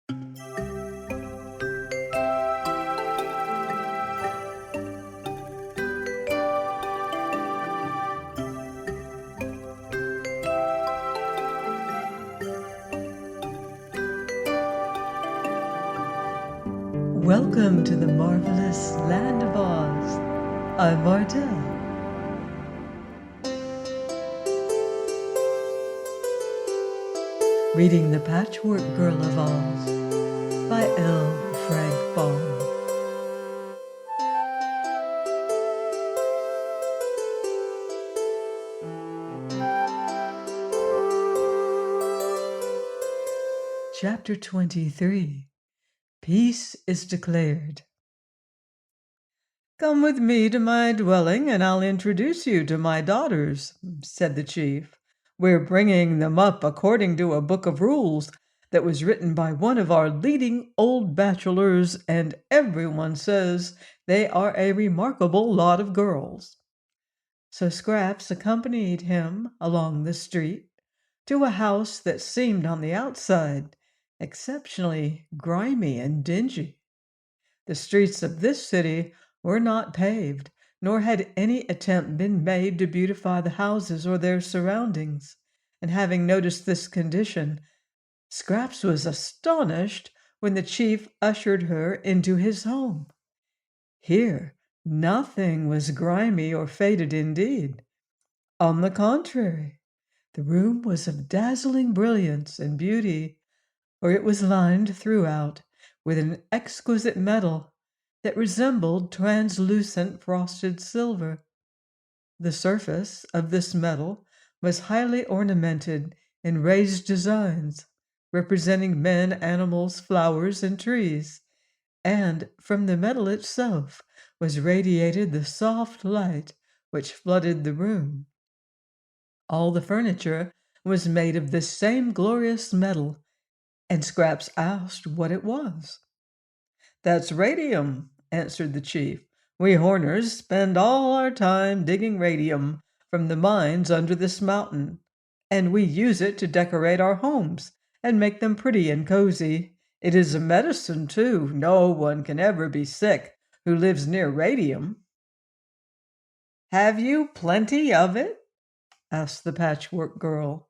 Welcome to the marvelous land of Oz. I'm Martell. Reading The Patchwork Girl of Oz by L. Frank Baum. Chapter 23. Peace is declared. "Come with me to my dwelling, and I'll introduce you to my daughters," said the chief. "We're bringing them up according to a book of rules that was written by one of our leading old bachelors, and everyone says they are a remarkable lot of girls." So Scraps accompanied him along the street to a house that seemed on the outside exceptionally grimy and dingy. The streets of this city were not paved, nor had any attempt been made to beautify the houses or their surroundings, and having noticed this condition, Scraps was astonished when the chief ushered her into his home. Here nothing was grimy or faded indeed. On the contrary, the room was of dazzling brilliance and beauty, for it was lined throughout with an exquisite metal that resembled translucent frosted silver. The surface of this metal was highly ornamented in raised designs representing men, animals, flowers, and trees, and from the metal itself was radiated the soft light which flooded the room. All the furniture was made of this same glorious metal, and Scraps asked what it was. "That's radium," answered the chief. "We Horners spend all our time digging radium from the mines under this mountain, and we use it to decorate our homes and make them pretty and cozy. It is a medicine, too. No one can ever be sick who lives near radium." "Have you plenty of it?" asked the Patchwork Girl.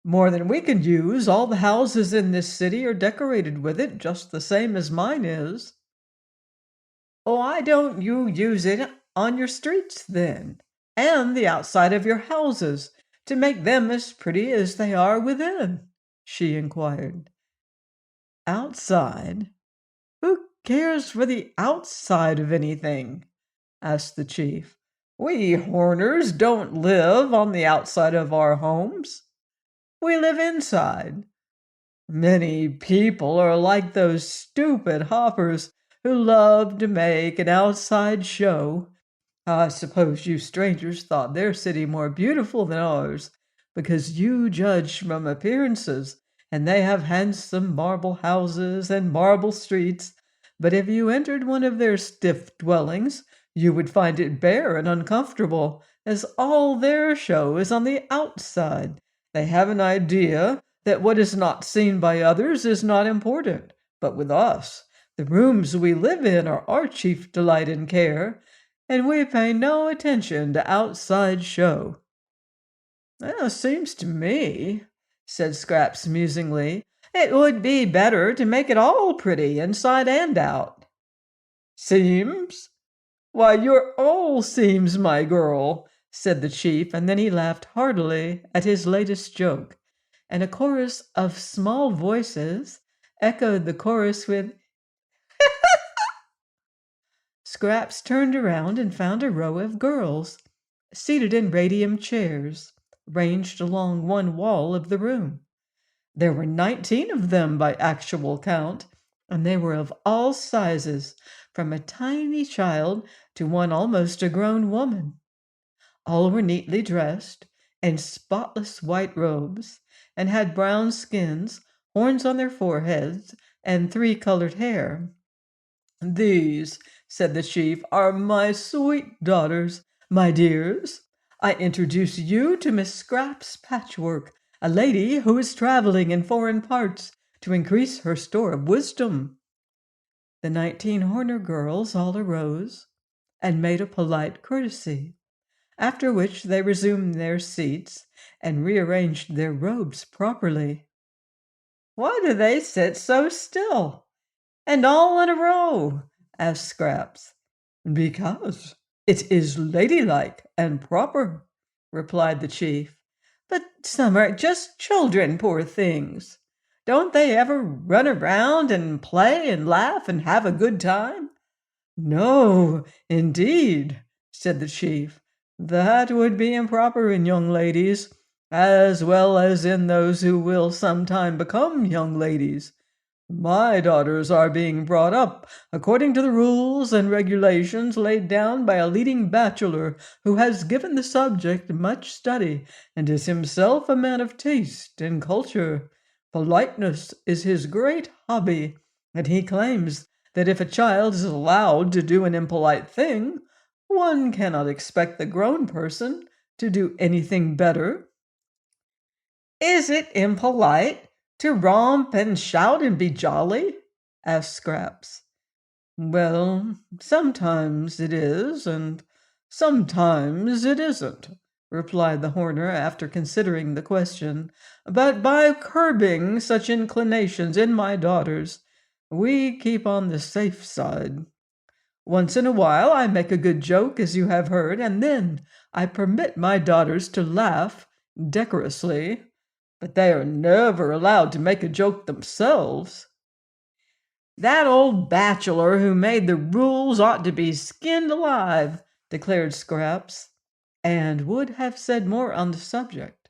"More than we can use. All the houses in this city are decorated with it, just the same as mine is." "Why don't you use it on your streets, then, and the outside of your houses, to make them as pretty as they are within?" she inquired. "Outside? Who cares for the outside of anything?" asked the chief. "We Horners don't live on the outside of our homes. We live inside. Many people are like those stupid hoppers who love to make an outside show. I suppose you strangers thought their city more beautiful than ours, because you judge from appearances, and they have handsome marble houses and marble streets. But if you entered one of their stiff dwellings, you would find it bare and uncomfortable, as all their show is on the outside. They have an idea that what is not seen by others is not important. But with us, the rooms we live in are our chief delight and care, and we pay no attention to outside show." "Well, seems to me," said Scraps musingly, "it would be better to make it all pretty inside and out." "Seems? Why, you're all seems, my girl," said the chief, and then he laughed heartily at his latest joke, and a chorus of small voices echoed the chorus with Scraps turned around and found a row of girls seated in radium chairs ranged along one wall of the room. There were 19 of them by actual count, and they were of all sizes, from a tiny child to one almost a grown woman. All were neatly dressed in spotless white robes, and had brown skins, horns on their foreheads, and 3-colored hair. "These," said the chief, "are my sweet daughters, my dears. I introduce you to Miss Scraps Patchwork, a lady who is traveling in foreign parts to increase her store of wisdom. The 19 Horner girls all arose and made a polite courtesy, after which they resumed their seats and rearranged their robes properly. "Why do they sit so still, and all in a row?" asked Scraps. "Because it is ladylike and proper," replied the chief. "But some are just children, poor things. Don't they ever run around and play and laugh and have a good time?" "No, indeed," said the chief. "That would be improper in young ladies, as well as in those who will sometime become young ladies. My daughters are being brought up according to the rules and regulations laid down by a leading bachelor who has given the subject much study and is himself a man of taste and culture. Politeness is his great hobby, and he claims that if a child is allowed to do an impolite thing, one cannot expect the grown person to do anything better." "Is it impolite to romp and shout and be jolly?" asked Scraps. "Well, sometimes it is, and sometimes it isn't," replied the Horner after considering the question. "But by curbing such inclinations in my daughters, we keep on the safe side. Once in a while I make a good joke, as you have heard, and then I permit my daughters to laugh decorously. But they are never allowed to make a joke themselves." "That old bachelor who made the rules ought to be skinned alive," declared Scraps, and would have said more on the subject,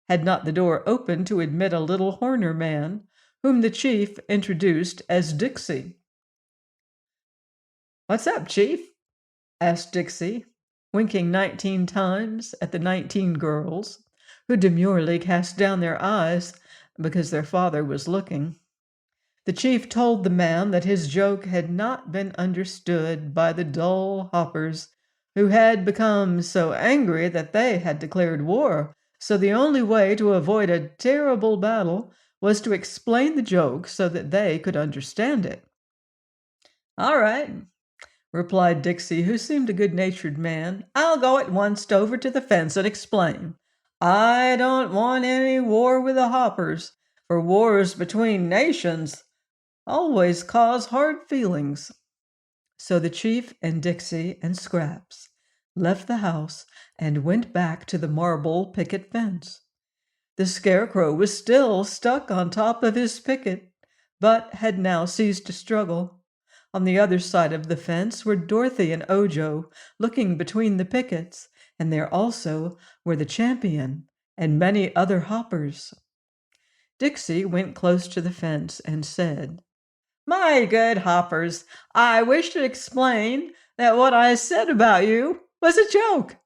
had not the door opened to admit a little Horner man, whom the chief introduced as Dixie. "What's up, Chief?" asked Dixie, winking 19 times at the 19 girls, who demurely cast down their eyes because their father was looking. The chief told the man that his joke had not been understood by the dull hoppers, who had become so angry that they had declared war, so the only way to avoid a terrible battle was to explain the joke so that they could understand it. "All right," replied Dixie, who seemed a good-natured man. "I'll go at once over to the fence and explain. I don't want any war with the hoppers, for wars between nations always cause hard feelings." So the chief and Dixie and Scraps left the house and went back to the marble picket fence. The Scarecrow was still stuck on top of his picket, but had now ceased to struggle. On the other side of the fence were Dorothy and Ojo, looking between the pickets, and there also were the champion and many other hoppers. Dixie went close to the fence and said, "My good hoppers, I wish to explain that what I said about you was a joke.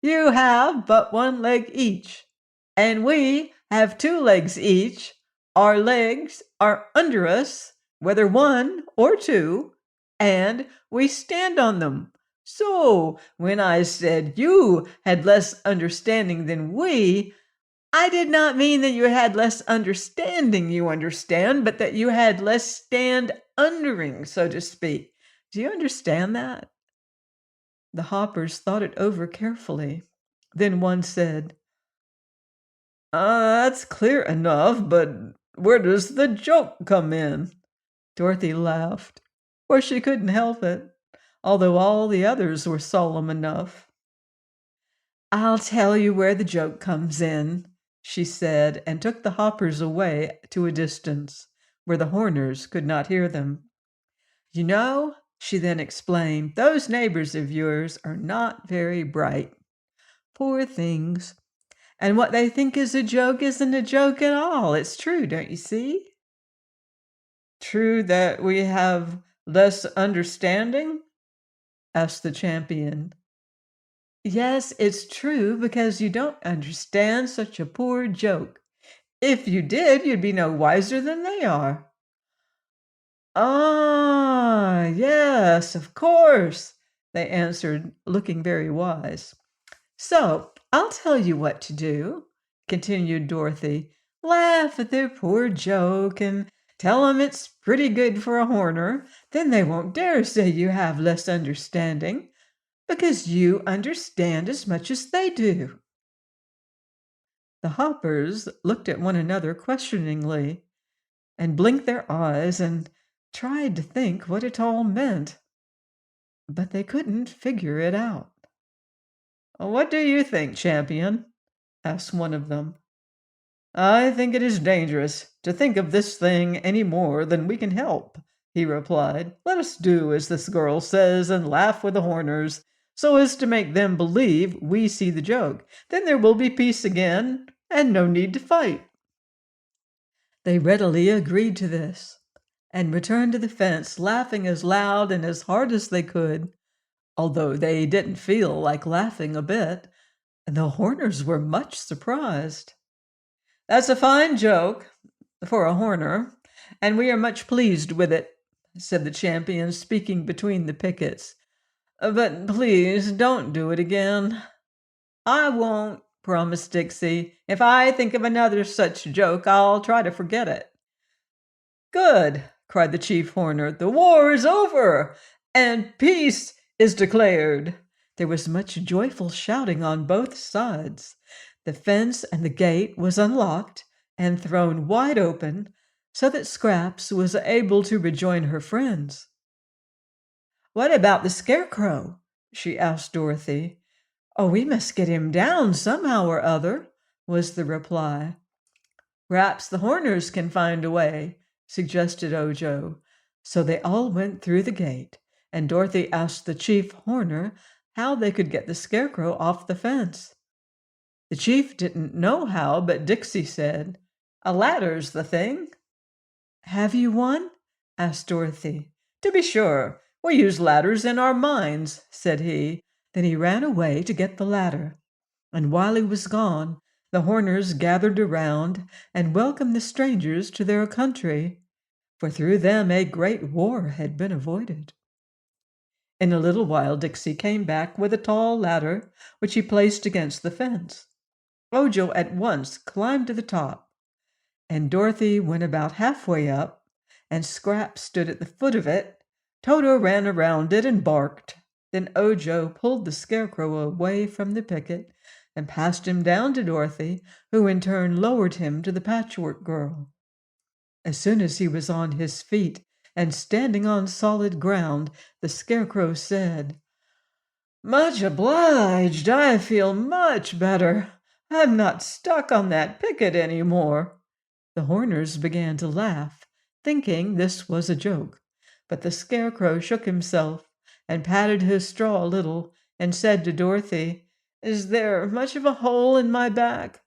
You have but one leg each, and we have 2 legs each. Our legs are under us, whether 1 or 2, and we stand on them. So when I said you had less understanding than we, I did not mean that you had less understanding, you understand, but that you had less stand-undering, so to speak. Do you understand that?" The hoppers thought it over carefully. Then one said, That's clear enough, but where does the joke come in?" Dorothy laughed, for she couldn't help it, although all the others were solemn enough. "I'll tell you where the joke comes in," she said, and took the hoppers away to a distance, where the Horners could not hear them. "You know," she then explained, "those neighbors of yours are not very bright. Poor things. And what they think is a joke isn't a joke at all. It's true, don't you see?" "True that we have less understanding?" asked the champion. "Yes, it's true, because you don't understand such a poor joke. If you did, you'd be no wiser than they are." "Ah, yes, of course," they answered, looking very wise. "So I'll tell you what to do," continued Dorothy. Laugh at their poor joke and tell 'em it's pretty good for a Horner. Then they won't dare say you have less understanding, because you understand as much as they do." The Hoppers looked at one another questioningly and blinked their eyes and tried to think what it all meant, but they couldn't figure it out. "What do you think, Champion?" asked one of them. "I think it is dangerous to think of this thing any more than we can help," he replied. "Let us do as this girl says and laugh with the Horners, so as to make them believe we see the joke. Then there will be peace again, and no need to fight." They readily agreed to this, and returned to the fence, laughing as loud and as hard as they could, although they didn't feel like laughing a bit, and the Horners were much surprised. "That's a fine joke for a Horner, and we are much pleased with it," said the Champion, speaking between the pickets. "But please don't do it again." "I won't," promised Dixie. "If I think of another such joke, I'll try to forget it." "Good!" cried the Chief Horner. "The war is over, and peace is declared." There was much joyful shouting on both sides. The fence and the gate was unlocked and thrown wide open, so that Scraps was able to rejoin her friends. "What about the Scarecrow?" she asked Dorothy. "Oh, we must get him down somehow or other," was the reply. "Perhaps the Horners can find a way," suggested Ojo. So they all went through the gate, and Dorothy asked the Chief Horner how they could get the Scarecrow off the fence. The Chief didn't know how, but Dixie said, "A ladder's the thing." "Have you one?" asked Dorothy. "To be sure. We use ladders in our mines," said he. Then he ran away to get the ladder. And while he was gone, the Horners gathered around and welcomed the strangers to their country, for through them a great war had been avoided. In a little while Dixie came back with a tall ladder, which he placed against the fence. Ojo at once climbed to the top, and Dorothy went about halfway up, and Scraps stood at the foot of it. Toto ran around it and barked. Then Ojo pulled the Scarecrow away from the picket and passed him down to Dorothy, who in turn lowered him to the Patchwork Girl. As soon as he was on his feet and standing on solid ground, the Scarecrow said, "Much obliged. I feel much better. I'm not stuck on that picket any more." The Horners began to laugh, thinking this was a joke, but the Scarecrow shook himself and patted his straw a little and said to Dorothy, "Is there much of a hole in my back?"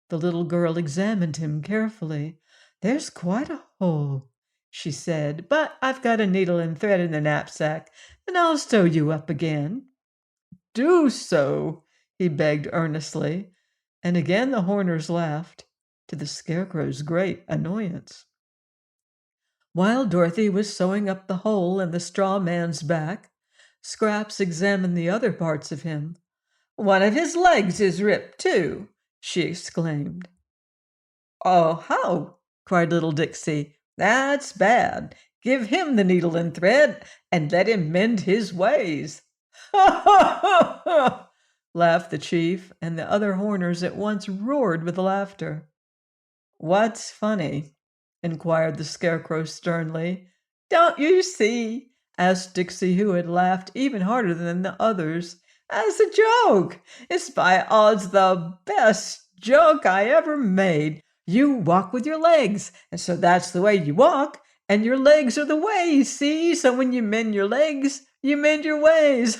The little girl examined him carefully. "There's quite a hole," she said, "but I've got a needle and thread in the knapsack, and I'll sew you up again." "Do so," he begged earnestly, and again the Horners laughed, to the Scarecrow's great annoyance. While Dorothy was sewing up the hole in the straw man's back, Scraps examined the other parts of him. "One of his legs is ripped, too," she exclaimed. "Oh, how?" cried little Dixie. "That's bad. Give him the needle and thread, and let him mend his ways." "Ha, ha, ha, ha!" laughed the Chief, and the other Horners at once roared with laughter. "What's funny?" inquired the Scarecrow sternly. "Don't you see?" asked Dixie, who had laughed even harder than the others. "As a joke. It's by odds the best joke I ever made. You walk with your legs, and so that's the way you walk, and your legs are the way, see? So when you mend your legs, you mend your ways."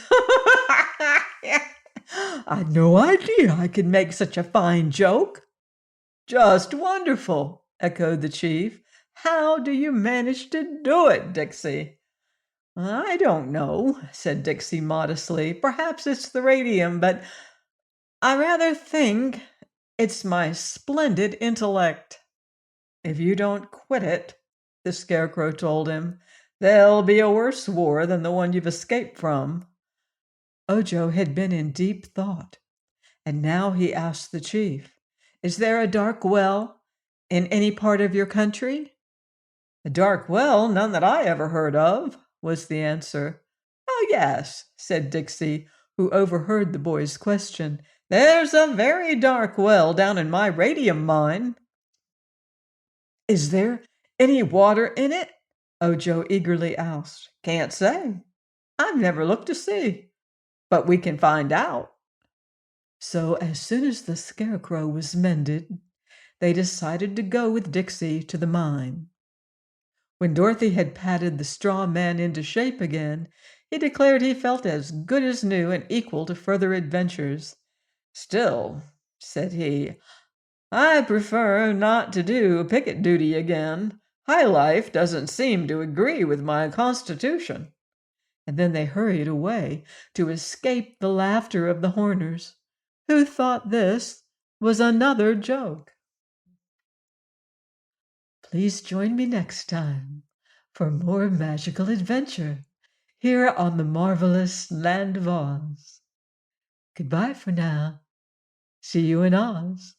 "I'd no idea I could make such a fine joke." "Just wonderful," echoed the Chief. "How do you manage to do it, Dixie?" "I don't know," said Dixie modestly. "Perhaps it's the radium, but I rather think it's my splendid intellect." "If you don't quit it," the Scarecrow told him, "there'll be a worse war than the one you've escaped from." Ojo had been in deep thought, and now he asked the Chief, "Is there a dark well In any part of your country? A dark well, none that I ever heard of, was the answer. Oh, yes, said Dixie, who overheard the boy's question. There's a very dark well down in my radium mine. Is there any water in it? Ojo eagerly asked. Can't say. I've never looked to see. But we can find out. So as soon as the scarecrow was mended, they decided to go with Dixie to the mine. When Dorothy had patted the straw man into shape again, he declared he felt as good as new and equal to further adventures. Still, said he, I prefer not to do picket duty again. High life doesn't seem to agree with my constitution. And then they hurried away to escape the laughter of the Horners, who thought this was another joke. Please join me next time for more magical adventure here on the marvelous Land of Oz. Goodbye for now. See you in Oz.